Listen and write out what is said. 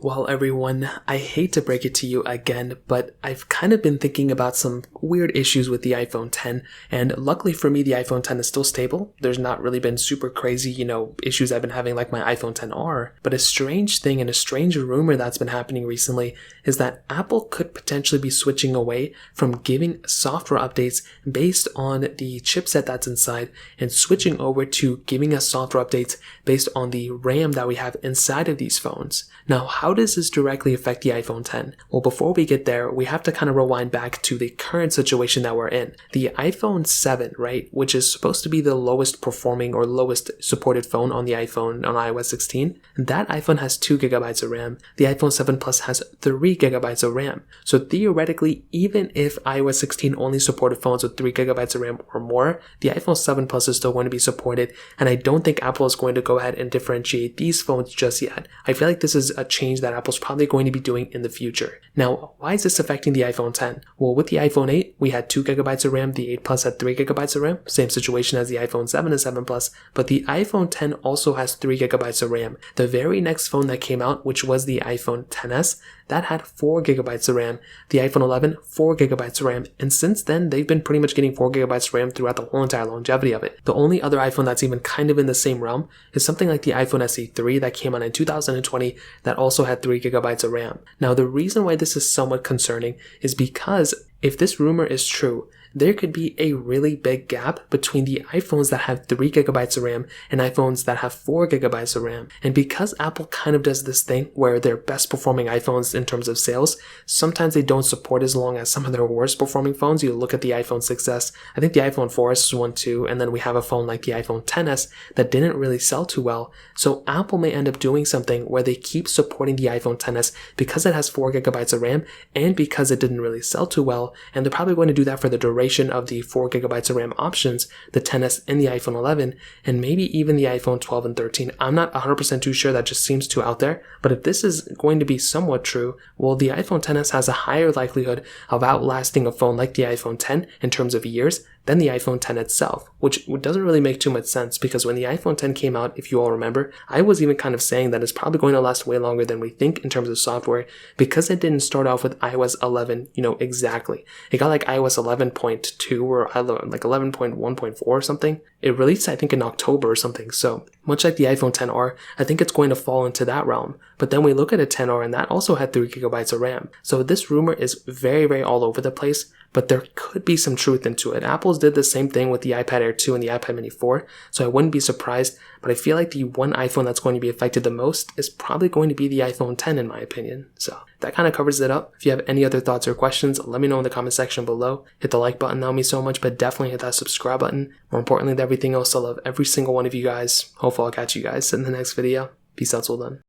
Well, everyone, I hate to break it to you again, but I've kind of been thinking about some weird issues with the iPhone X, and luckily for me, the iPhone X is still stable. There's not really been super crazy, issues I've been having like my iPhone XR, but a strange thing and a strange rumor that's been happening recently is that Apple could potentially be switching away from giving software updates based on the chipset that's inside and switching over to giving us software updates based on the RAM that we have inside of these phones. Now, how does this directly affect the iPhone X? Well, before we get there, we have to kind of rewind back to the current situation that we're in. The iPhone 7, right, which is supposed to be the lowest performing or lowest supported phone on the iPhone on iOS 16, that iPhone has 2 gigabytes of RAM. The iPhone 7 Plus has 3 gigabytes of RAM. So theoretically, even if iOS 16 only supported phones with 3 gigabytes of RAM or more, the iPhone 7 Plus is still going to be supported, and I don't think Apple is going to go ahead and differentiate these phones just yet. I feel like this is a change that Apple's probably going to be doing in the future. Now, why is this affecting the iPhone X? Well, with the iPhone 8, we had 2 gigabytes of RAM, the 8 Plus had 3 gigabytes of RAM, same situation as the iPhone 7 and 7 Plus, but the iPhone X also has 3 gigabytes of RAM. The very next phone that came out, which was the iPhone XS, that had 4 gigabytes of RAM. The iPhone 11, 4 gigabytes of RAM, and since then, they've been pretty much getting 4 gigabytes of RAM throughout the whole entire longevity of it. The only other iPhone that's even kind of in the same realm is something like the iPhone SE3 that came out in 2020 that also had 3 gigabytes of RAM. Now, the reason why this is somewhat concerning is because if this rumor is true, there could be a really big gap between the iPhones that have 3 gigabytes of RAM and iPhones that have 4 gigabytes of RAM. And because Apple kind of does this thing where their best performing iPhones in terms of sales, sometimes they don't support as long as some of their worst performing phones. You look at the iPhone 6s, I think the iPhone 4s is one too, and then we have a phone like the iPhone XS that didn't really sell too well. So Apple may end up doing something where they keep supporting the iPhone XS because it has 4 gigabytes of RAM and because it didn't really sell too well, and they're probably going to do that for the duration of the 4 gigabytes of RAM options, the XS and the iPhone 11, and maybe even the iPhone 12 and 13. I'm not 100% too sure, that just seems too out there, but if this is going to be somewhat true, well, the iPhone XS has a higher likelihood of outlasting a phone like the iPhone X in terms of years than the iPhone X itself, which doesn't really make too much sense because when the iPhone X came out, if you all remember, I was even kind of saying that it's probably going to last way longer than we think in terms of software because it didn't start off with iOS 11, exactly. It got like iOS 11.2 or like 11.1.4 or something. It released, I think, in October or something. So much like the iPhone XR, I think it's going to fall into that realm. But then we look at a XR and that also had 3 gigabytes of RAM. So this rumor is very, very all over the place, but there could be some truth into it. Apple's did the same thing with the iPad Air 2 and the iPad Mini 4, so I wouldn't be surprised, but I feel like the one iPhone that's going to be affected the most is probably going to be the iPhone X in my opinion. So that kind of covers it up. If you have any other thoughts or questions, let me know in the comment section below. Hit the like button, that would mean so much, but definitely hit that subscribe button. More importantly than everything else, I love every single one of you guys. Hopefully I'll catch you guys in the next video. Peace out till then.